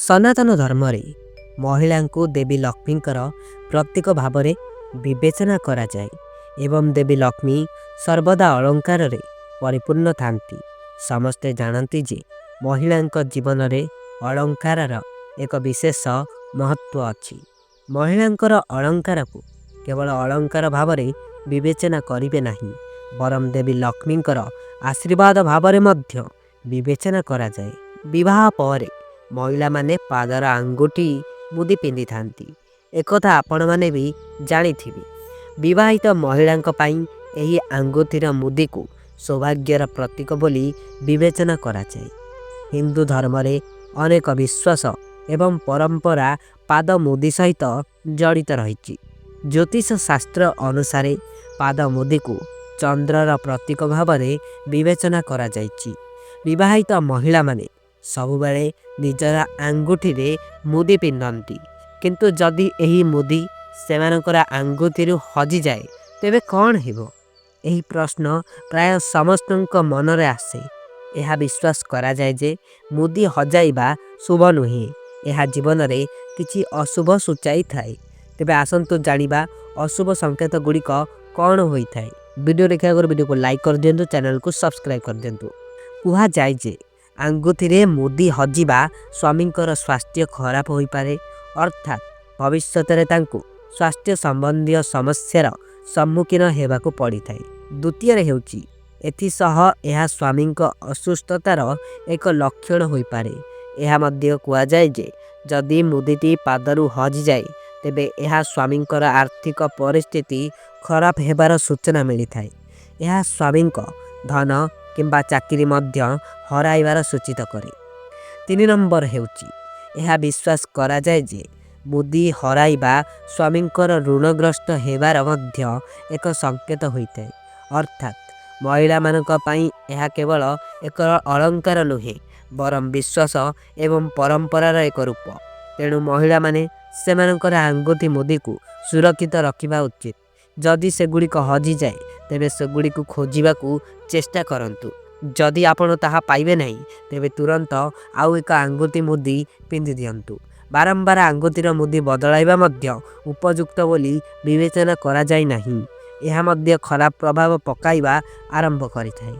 ସନାତନ ଧର୍ମରେ ମହିଳାଙ୍କୁ ଦେବୀ ଲକ୍ଷ୍ମୀଙ୍କର ପ୍ରତୀକ ଭାବରେ ବିବେଚନା କରାଯାଏ ଏବଂ ଦେବୀ ଲକ୍ଷ୍ମୀ ସର୍ବଦା ଅଳଙ୍କାରରେ ପରିପୂର୍ଣ୍ଣ ଥାନ୍ତି। ସମସ୍ତେ ଜାଣନ୍ତି ଯେ ମହିଳାଙ୍କ ଜୀବନରେ ଅଳଙ୍କାରର ଏକ ବିଶେଷ ମହତ୍ଵ ଅଛି। ମହିଳାଙ୍କର ଅଳଙ୍କାରକୁ କେବଳ ଅଳଙ୍କାର ଭାବରେ ବିବେଚନା କରିବେ ନାହିଁ, ବରଂ ଦେବୀ ଲକ୍ଷ୍ମୀଙ୍କର ଆଶୀର୍ବାଦ ଭାବରେ ମଧ୍ୟ ବିବେଚନା କରାଯାଏ। ବିବାହ ପରେ ମହିଳାମାନେ ପାଦର ଆଙ୍ଗୁଠି ମୁଦି ପିନ୍ଧିଥାନ୍ତି। ଏକଥା ଆପଣମାନେ ବି ଜାଣିଥିବେ। ବିବାହିତ ମହିଳାଙ୍କ ପାଇଁ ଏହି ଆଙ୍ଗୁଠିର ମୁଦିକୁ ସୌଭାଗ୍ୟର ପ୍ରତୀକ ବୋଲି ବିବେଚନା କରାଯାଏ। ହିନ୍ଦୁ ଧର୍ମରେ ଅନେକ ବିଶ୍ୱାସ ଏବଂ ପରମ୍ପରା ପାଦ ମୁଦି ସହିତ ଜଡ଼ିତ ରହିଛି। ଜ୍ୟୋତିଷ ଶାସ୍ତ୍ର ଅନୁସାରେ ପାଦ ମୁଦିକୁ ଚନ୍ଦ୍ରର ପ୍ରତୀକ ଭାବରେ ବିବେଚନା କରାଯାଇଛି। ବିବାହିତ ମହିଳାମାନେ ସବୁବେଳେ ନିଜର ଆଙ୍ଗୁଠିରେ ମୁଦି ପିନ୍ଧନ୍ତି, କିନ୍ତୁ ଯଦି ଏହି ମୁଦି ସେମାନଙ୍କର ଆଙ୍ଗୁଠିରୁ ହଜିଯାଏ ତେବେ କ'ଣ ହେବ? ଏହି ପ୍ରଶ୍ନ ପ୍ରାୟ ସମସ୍ତଙ୍କ ମନରେ ଆସେ। ଏହା ବିଶ୍ୱାସ କରାଯାଏ ଯେ ମୁଦି ହଜାଇବା ଶୁଭ ନୁହେଁ, ଏହା ଜୀବନରେ କିଛି ଅଶୁଭ ସୂଚାଇଥାଏ। ତେବେ ଆସନ୍ତୁ ଜାଣିବା ଅଶୁଭ ସଂକେତ ଗୁଡ଼ିକ କ'ଣ ହୋଇଥାଏ। ଭିଡ଼ିଓ ଦେଖିବା ଆଗରୁ ଭିଡ଼ିଓକୁ ଲାଇକ୍ କରିଦିଅନ୍ତୁ, ଚ୍ୟାନେଲକୁ ସବସ୍କ୍ରାଇବ୍ କରିଦିଅନ୍ତୁ। କୁହାଯାଏ ଯେ ଆଙ୍ଗୁଠିରେ ମୁଦି ହଜିବା ସ୍ୱାମୀଙ୍କର ସ୍ୱାସ୍ଥ୍ୟ ଖରାପ ହୋଇପାରେ, ଅର୍ଥାତ୍ ଭବିଷ୍ୟତରେ ତାଙ୍କୁ ସ୍ୱାସ୍ଥ୍ୟ ସମ୍ବନ୍ଧୀୟ ସମସ୍ୟାର ସମ୍ମୁଖୀନ ହେବାକୁ ପଡ଼ିଥାଏ। ଦ୍ୱିତୀୟରେ ହେଉଛି ଏଥିସହ ଏହା ସ୍ୱାମୀଙ୍କ ଅସୁସ୍ଥତାର ଏକ ଲକ୍ଷଣ ହୋଇପାରେ। ଏହା ମଧ୍ୟ କୁହାଯାଏ ଯେ ଯଦି ମୁଦିଟି ପାଦରୁ ହଜିଯାଏ ତେବେ ଏହା ସ୍ୱାମୀଙ୍କର ଆର୍ଥିକ ପରିସ୍ଥିତି ଖରାପ ହେବାର ସୂଚନା ମିଳିଥାଏ। ଏହା ସ୍ୱାମୀଙ୍କ ଧନ କିମ୍ବା ଚାକିରି ମଧ୍ୟ ହରାଇବାର ସୂଚିତ କରେ। 3 ନମ୍ବର ହେଉଛି ଏହା ବିଶ୍ୱାସ କରାଯାଏ ଯେ ମୁଦି ହରାଇବା ସ୍ୱାମୀଙ୍କର ଋଣଗ୍ରସ୍ତ ହେବାର ମଧ୍ୟ ଏକ ସଂକେତ ହୋଇଥାଏ। ଅର୍ଥାତ୍ ମହିଳାମାନଙ୍କ ପାଇଁ ଏହା କେବଳ ଏକ ଅଳଙ୍କାର ନୁହେଁ, ବରଂ ବିଶ୍ୱାସ ଏବଂ ପରମ୍ପରାର ଏକ ରୂପ। ତେଣୁ ମହିଳାମାନେ ସେମାନଙ୍କର ଆଙ୍ଗୁଠି ମୁଦିକୁ ସୁରକ୍ଷିତ ରଖିବା ଉଚିତ। ଯଦି ସେଗୁଡ଼ିକ ହଜିଯାଏ ତେବେ ସେଗୁଡ଼ିକୁ ଖୋଜିବାକୁ ଚେଷ୍ଟା କରନ୍ତୁ। ଯଦି ଆପଣ ତାହା ପାଇବେ ନାହିଁ ତେବେ ତୁରନ୍ତ ଆଉ ଏକ ଆଙ୍ଗୁଠି ମୁଦି ପିନ୍ଧି ଦିଅନ୍ତୁ। ବାରମ୍ବାର ଆଙ୍ଗୁଠିର ମୁଦି ବଦଳାଇବା ମଧ୍ୟ ଉପଯୁକ୍ତ ବୋଲି ବିବେଚନା କରାଯାଏ ନାହିଁ। ଏହା ମଧ୍ୟ ଖରାପ ପ୍ରଭାବ ପକାଇବା ଆରମ୍ଭ କରିଥାଏ।